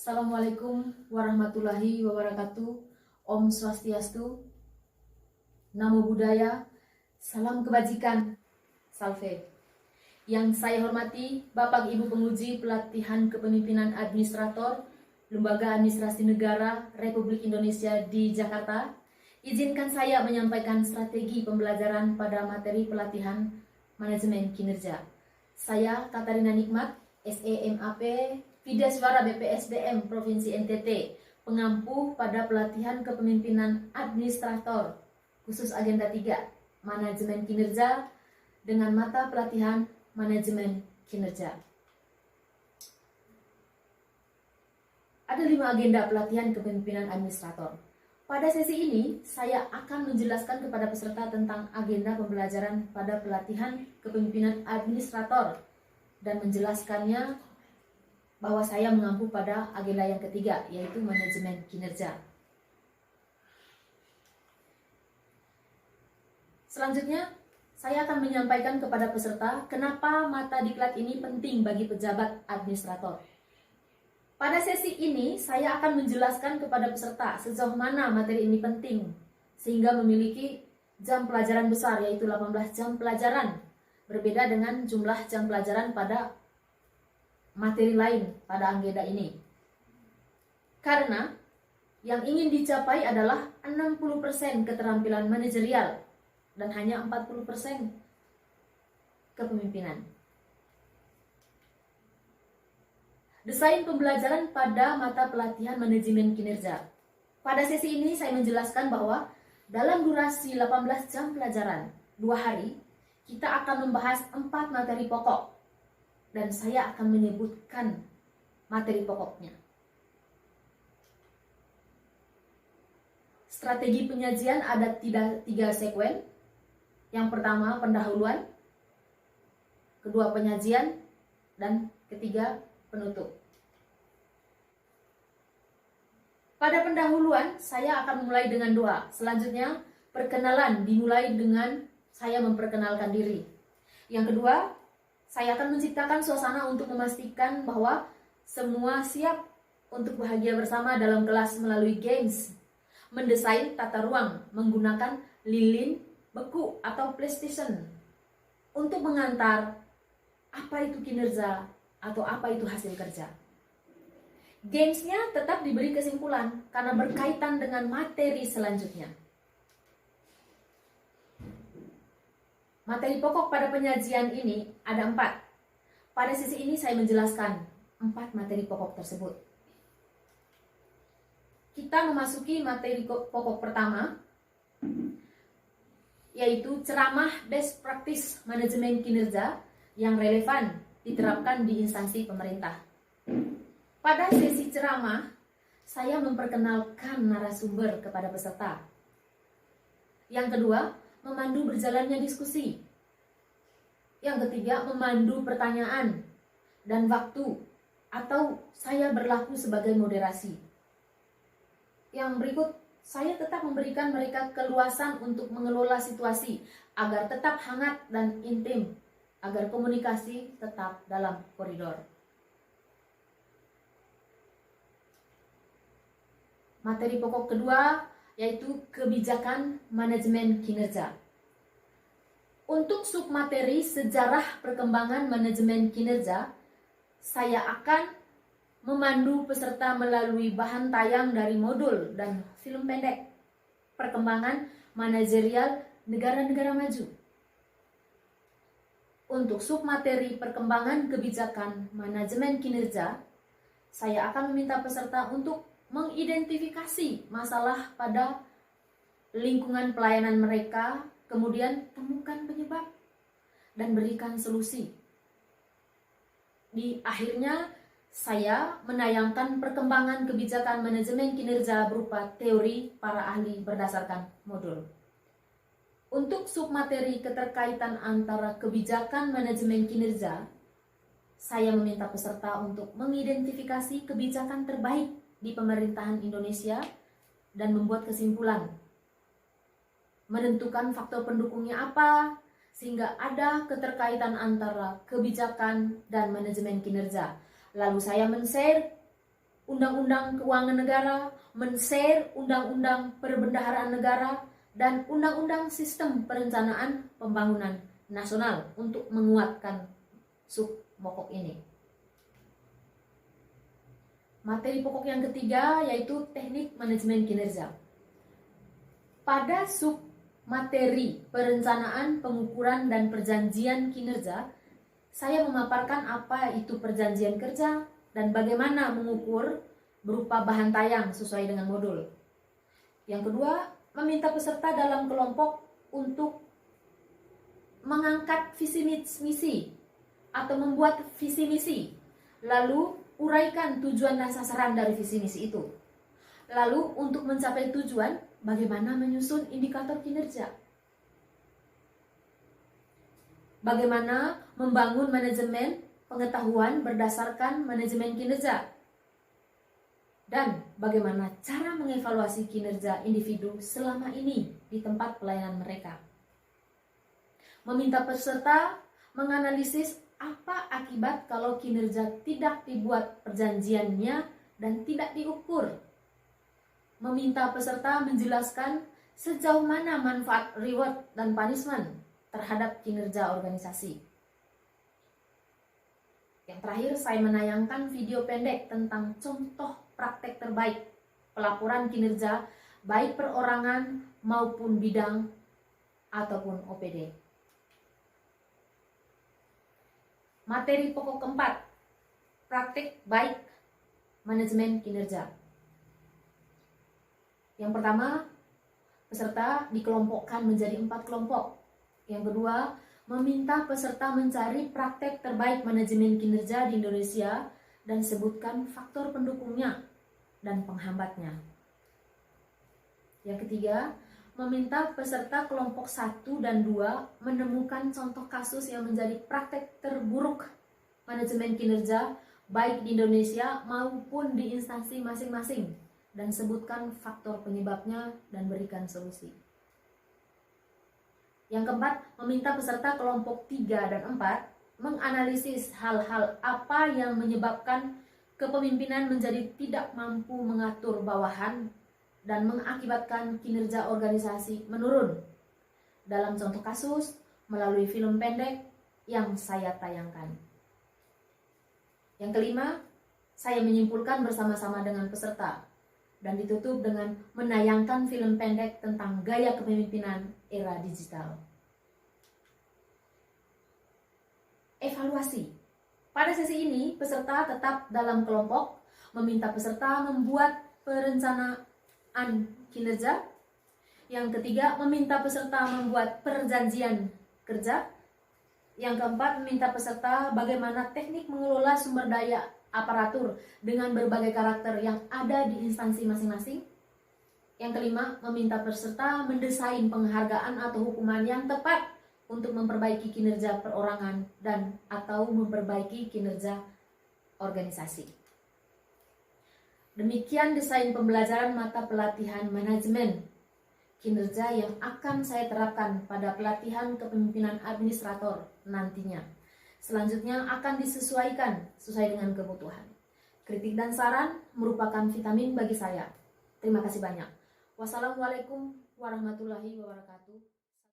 Assalamualaikum warahmatullahi wabarakatuh. Om Swastiastu. Namo Buddhaya. Salam kebajikan. Salve. Yang saya hormati Bapak Ibu Penguji Pelatihan Kepemimpinan Administrator Lembaga Administrasi Negara Republik Indonesia di Jakarta. Izinkan saya menyampaikan strategi pembelajaran pada materi pelatihan manajemen kinerja. Saya Katarina Nikmat, SEMAP, Vidaswara BPSDM Provinsi NTT, pengampu pada pelatihan kepemimpinan administrator, khusus agenda 3, manajemen kinerja, dengan mata pelatihan manajemen kinerja. Ada 5 agenda pelatihan kepemimpinan administrator. Pada sesi ini, saya akan menjelaskan kepada peserta tentang agenda pembelajaran pada pelatihan kepemimpinan administrator dan menjelaskannya bahwa saya mengampu pada agenda yang ketiga, yaitu manajemen kinerja. Selanjutnya, saya akan menyampaikan kepada peserta kenapa mata diklat ini penting bagi pejabat administrator. Pada sesi ini, saya akan menjelaskan kepada peserta sejauh mana materi ini penting, sehingga memiliki jam pelajaran besar, yaitu 18 jam pelajaran, berbeda dengan jumlah jam pelajaran pada materi lain pada agenda ini. Karena yang ingin dicapai adalah 60% keterampilan manajerial dan hanya 40% kepemimpinan. Desain pembelajaran pada mata pelatihan manajemen kinerja. Pada sesi ini saya menjelaskan bahwa dalam durasi 18 jam pelajaran 2 hari, kita akan membahas 4 materi pokok. Dan saya akan menyebutkan materi pokoknya. Strategi penyajian ada 3 sekuen. Yang pertama pendahuluan, kedua penyajian, dan ketiga penutup. Pada pendahuluan, saya akan mulai dengan doa. Selanjutnya, perkenalan dimulai dengan saya memperkenalkan diri. Yang kedua, saya akan menciptakan suasana untuk memastikan bahwa semua siap untuk bahagia bersama dalam kelas melalui games. Mendesain tata ruang menggunakan lilin, beku, atau PlayStation untuk mengantar apa itu kinerja atau apa itu hasil kerja. Gamesnya tetap diberi kesimpulan karena berkaitan dengan materi selanjutnya. Materi pokok pada penyajian ini ada 4. Pada sesi ini saya menjelaskan 4 materi pokok tersebut. Kita memasuki materi pokok pertama, yaitu ceramah best practice manajemen kinerja yang relevan diterapkan di instansi pemerintah. Pada sesi ceramah, saya memperkenalkan narasumber kepada peserta. Yang kedua, memandu berjalannya diskusi. Yang ketiga, memandu pertanyaan dan waktu, atau saya berlaku sebagai moderasi. Yang berikut, saya tetap memberikan mereka keluasan untuk mengelola situasi agar tetap hangat dan intim, agar komunikasi tetap dalam koridor. Materi pokok kedua yaitu kebijakan manajemen kinerja. Untuk submateri sejarah perkembangan manajemen kinerja, saya akan memandu peserta melalui bahan tayang dari modul dan film pendek perkembangan manajerial negara-negara maju. Untuk submateri perkembangan kebijakan manajemen kinerja, saya akan meminta peserta untuk mengidentifikasi masalah pada lingkungan pelayanan mereka, kemudian temukan penyebab dan berikan solusi. Di akhirnya, saya menayangkan perkembangan kebijakan manajemen kinerja berupa teori para ahli berdasarkan modul. Untuk submateri keterkaitan antara kebijakan manajemen kinerja, saya meminta peserta untuk mengidentifikasi kebijakan terbaik di pemerintahan Indonesia dan membuat kesimpulan. Menentukan faktor pendukungnya apa, sehingga ada keterkaitan antara kebijakan dan manajemen kinerja. Lalu saya men-share Undang-Undang Keuangan Negara, men-share Undang-Undang Perbendaharaan Negara, dan Undang-Undang Sistem Perencanaan Pembangunan Nasional untuk menguatkan sub pokok ini. Materi pokok yang ketiga yaitu teknik manajemen kinerja. Pada sub materi perencanaan, pengukuran, dan perjanjian kinerja, saya memaparkan apa itu perjanjian kerja dan bagaimana mengukur berupa bahan tayang sesuai dengan modul. Yang kedua, meminta peserta dalam kelompok untuk mengangkat visi misi atau membuat visi misi, lalu uraikan tujuan dan sasaran dari visi misi itu. Lalu untuk mencapai tujuan, bagaimana menyusun indikator kinerja? Bagaimana membangun manajemen pengetahuan berdasarkan manajemen kinerja? Dan bagaimana cara mengevaluasi kinerja individu selama ini di tempat pelayanan mereka? Meminta peserta menganalisis apa akibat kalau kinerja tidak dibuat perjanjiannya dan tidak diukur. Meminta peserta menjelaskan sejauh mana manfaat reward dan punishment terhadap kinerja organisasi. Yang terakhir, saya menayangkan video pendek tentang contoh praktek terbaik pelaporan kinerja baik perorangan maupun bidang ataupun OPD. Materi pokok keempat, praktik baik manajemen kinerja. Yang pertama, peserta dikelompokkan menjadi 4 kelompok. Yang kedua, meminta peserta mencari praktek terbaik manajemen kinerja di Indonesia dan sebutkan faktor pendukungnya dan penghambatnya. Yang ketiga, meminta peserta kelompok 1 dan 2 menemukan contoh kasus yang menjadi praktek terburuk manajemen kinerja baik di Indonesia maupun di instansi masing-masing dan sebutkan faktor penyebabnya dan berikan solusi. Yang keempat, meminta peserta kelompok 3 dan 4 menganalisis hal-hal apa yang menyebabkan kepemimpinan menjadi tidak mampu mengatur bawahan dan mengakibatkan kinerja organisasi menurun. Dalam contoh kasus, melalui film pendek yang saya tayangkan. Yang kelima, saya menyimpulkan bersama-sama dengan peserta dan ditutup dengan menayangkan film pendek tentang gaya kepemimpinan era digital. Evaluasi. Pada sesi ini, peserta tetap dalam kelompok, meminta peserta membuat perencanaan kinerja. Yang ketiga, meminta peserta membuat perjanjian kerja. Yang keempat, meminta peserta bagaimana teknik mengelola sumber daya aparatur dengan berbagai karakter yang ada di instansi masing-masing. Yang kelima, meminta peserta mendesain penghargaan atau hukuman yang tepat untuk memperbaiki kinerja perorangan dan atau memperbaiki kinerja organisasi. Demikian desain pembelajaran mata pelatihan manajemen kinerja yang akan saya terapkan pada pelatihan kepemimpinan administrator nantinya. Selanjutnya akan disesuaikan sesuai dengan kebutuhan. Kritik dan saran merupakan vitamin bagi saya. Terima kasih banyak. Wassalamualaikum warahmatullahi wabarakatuh.